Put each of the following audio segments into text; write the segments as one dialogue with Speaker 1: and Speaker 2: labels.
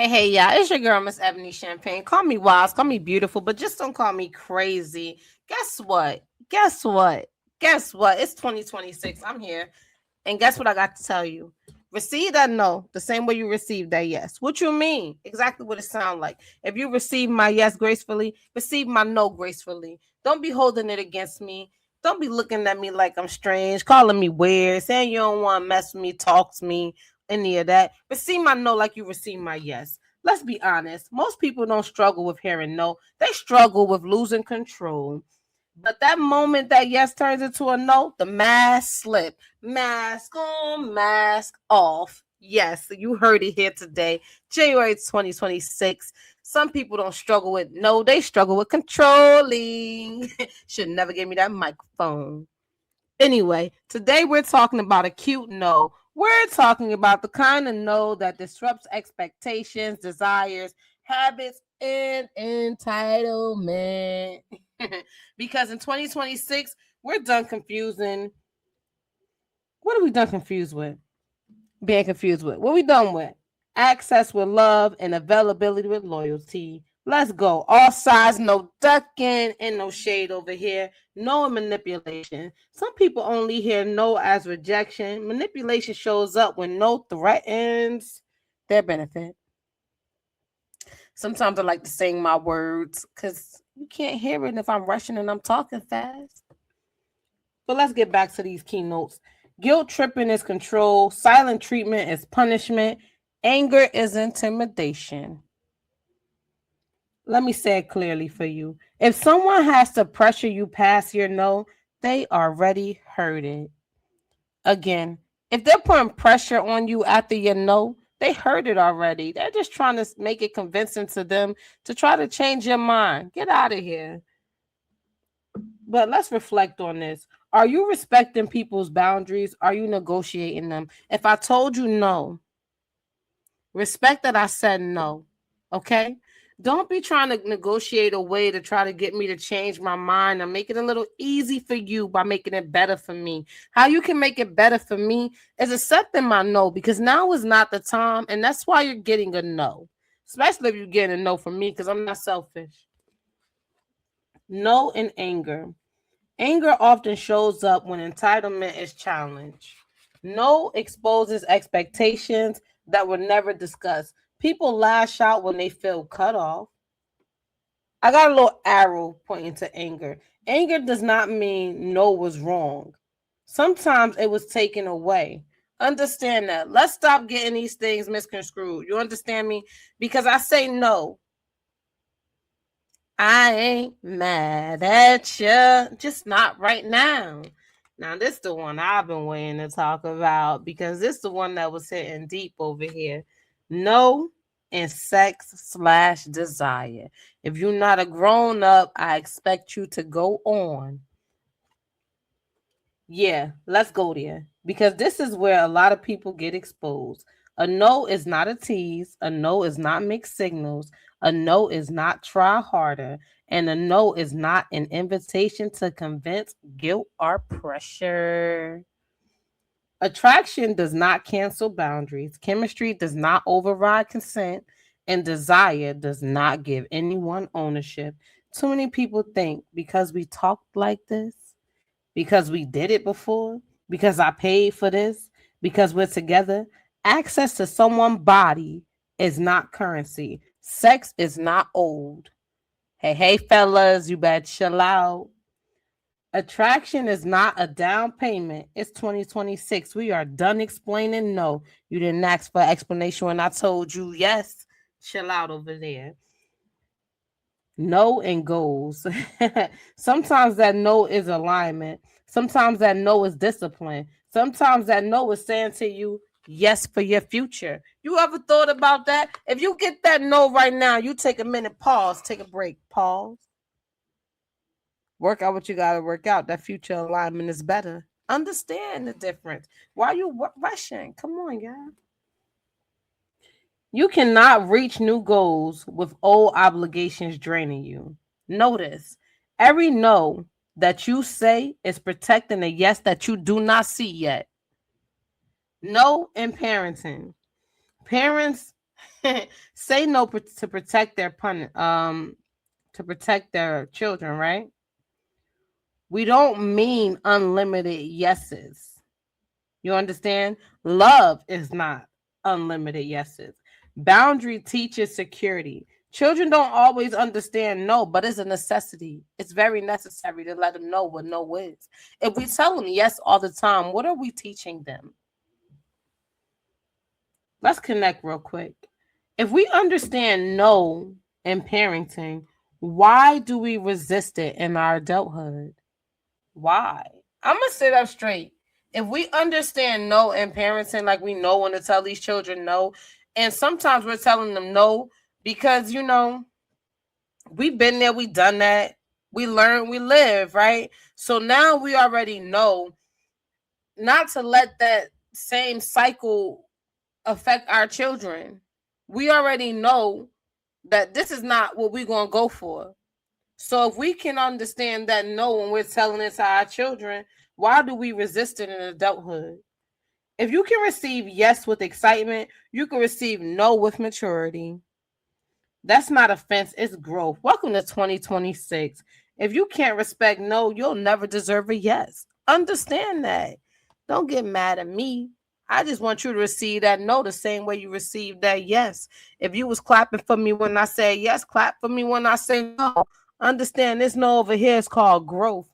Speaker 1: Hey, yeah, it's your girl, Miss EbonyChampane. Call me wise, call me beautiful, but just don't call me crazy. Guess what? Guess what? Guess what? It's 2026. I'm here. And guess what I got to tell you? Receive that no the same way you received that yes. What you mean? Exactly what it sounds like. If you receive my yes gracefully, receive my no gracefully. Don't be holding it against me. Don't be looking at me like I'm strange, calling me weird, saying you don't want to mess with me, talk to me, any of that. Receive my no like you receive my yes. Let's be honest. Most people don't struggle with hearing no. They struggle with losing control. But that moment that yes turns into a no, the mask slip. Mask on, mask off. Yes, you heard it here today, January 2026. Some people don't struggle with no, they struggle with controlling. Should never give me that microphone. Anyway, today we're talking about a cute no. We're talking about the kind of no that disrupts expectations, desires, habits, and entitlement. Because in 2026, we're done confusing. What are we done confused with? Being confused with. What are we done with? Access with love and availability with loyalty. Let's go. All sides, no ducking and no shade over here. No manipulation. Some people only hear no as rejection. Manipulation shows up when no threatens their benefit. Sometimes I like to sing my words because you can't hear it if I'm rushing and I'm talking fast. But let's get back to these keynotes. Guilt tripping is control. Silent treatment is punishment. Anger is intimidation. Let me say it clearly for you. If someone has to pressure you past your no, they already heard it. Again, if they're putting pressure on you after your no, they heard it already. They're just trying to make it convincing to them to try to change your mind. Get out of here. But let's reflect on this. Are you respecting people's boundaries? Are you negotiating them? If I told you no, respect that I said no. Okay? Don't be trying to negotiate a way to try to get me to change my mind and make it a little easy for you by making it better for me. How you can make it better for me is accepting my no because now is not the time, and that's why you're getting a no. Especially if you're getting a no from me because I'm not selfish. No and anger. Anger often shows up when entitlement is challenged. No exposes expectations that were never discussed. People lash out when they feel cut off. I got a little arrow pointing to anger. Anger does not mean no was wrong. Sometimes it was taken away. Understand that. Let's stop getting these things misconstrued. You understand me? Because I say no. I ain't mad at you, just not right now. Now, this is the one I've been waiting to talk about because this is the one that was hitting deep over here. No and sex/desire. If you're not a grown up, I expect you to go on. Yeah, let's go there because this is where a lot of people get exposed. A no is not a tease, a no is not mixed signals, a no is not try harder, and a no is not an invitation to convince guilt or pressure. Attraction does not cancel boundaries, chemistry does not override consent, and desire does not give anyone ownership. Too many people think because we talked like this, because we did it before, because I paid for this, because we're together. Access to someone's body is not currency. Sex is not old. Hey, fellas, you better chill out. Attraction is not a down payment. It's 2026. We are done explaining no. You didn't ask for explanation when I told you yes. Chill out over there. No and goals. Sometimes that no is alignment. Sometimes that no is discipline. Sometimes that no is saying to you, yes, for your future. You ever thought about that? If you get that no right now, you take a minute, pause, take a break, pause. Work out what you got to work out. That future alignment is better. Understand the difference. Why are you rushing? Come on, y'all. You cannot reach new goals with old obligations draining you. Notice every no that you say is protecting a yes that you do not see yet. No in parenting. Parents say no to protect their to protect their children, right? We don't mean unlimited yeses. You understand? Love is not unlimited yeses. Boundary teaches security. Children don't always understand no, but it's a necessity. It's very necessary to let them know what no is. If we tell them yes all the time, what are we teaching them? Let's connect real quick. If we understand no in parenting, why do we resist it in our adulthood? Why? I'm gonna sit up straight. If we understand no in parenting, like we know when to tell these children no, and sometimes we're telling them no because we've been there, we done that, we learn, we live, right? So now we already know not to let that same cycle affect our children. We already know that this is not what we're gonna go for. So if we can understand that no when we're telling it to our children, why do we resist it in adulthood? If you can receive yes with excitement, you can receive no with maturity. That's not offense, it's growth. Welcome to 2026. If you can't respect no, you'll never deserve a yes. Understand that. Don't get mad at me. I just want you to receive that no the same way you received that yes. If you was clapping for me when I said yes, clap for me when I say no. Understand this no over here is called growth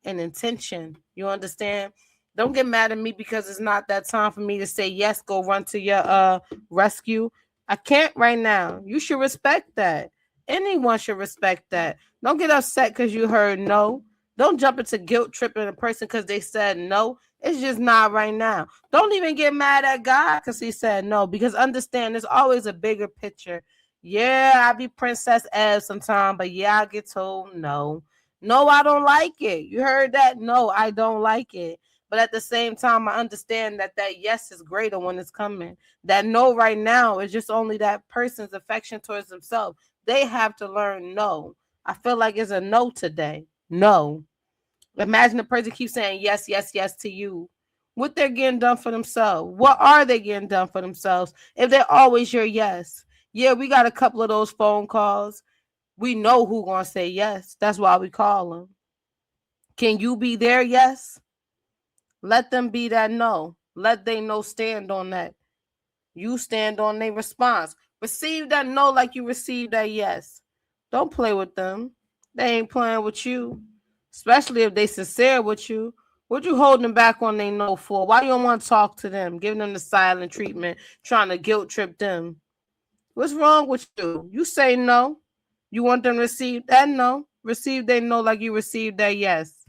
Speaker 1: and intention. You understand? Don't get mad at me because it's not that time for me to say yes, go run to your rescue. I can't right now. You should respect that. Anyone should respect that. Don't get upset because you heard no. Don't jump into guilt tripping a person because they said no. It's just not right now. Don't even get mad at God because he said no. Because understand, there's always a bigger picture. Yeah, I be Princess Eve sometime, but yeah, I get told no. No, I don't like it. You heard that? No, I don't like it. But at the same time, I understand that yes is greater when it's coming. That no right now is just only that person's affection towards themselves. They have to learn no. I feel like it's a no today. No. Imagine the person keeps saying yes, yes, yes to you. What they're getting done for themselves. What are they getting done for themselves if they're always your yes? Yeah, we got a couple of those phone calls. We know who gonna say yes. That's why we call them. Can you be their yes? Let them be that no. Let they know stand on that. You stand on their response. Receive that no like you received that yes. Don't play with them. They ain't playing with you. Especially if they sincere with you. What you holding back on they no for? Why you don't want to talk to them? Giving them the silent treatment, trying to guilt trip them. What's wrong with you? You say no. You want them to receive that no. Receive they no like you received that yes.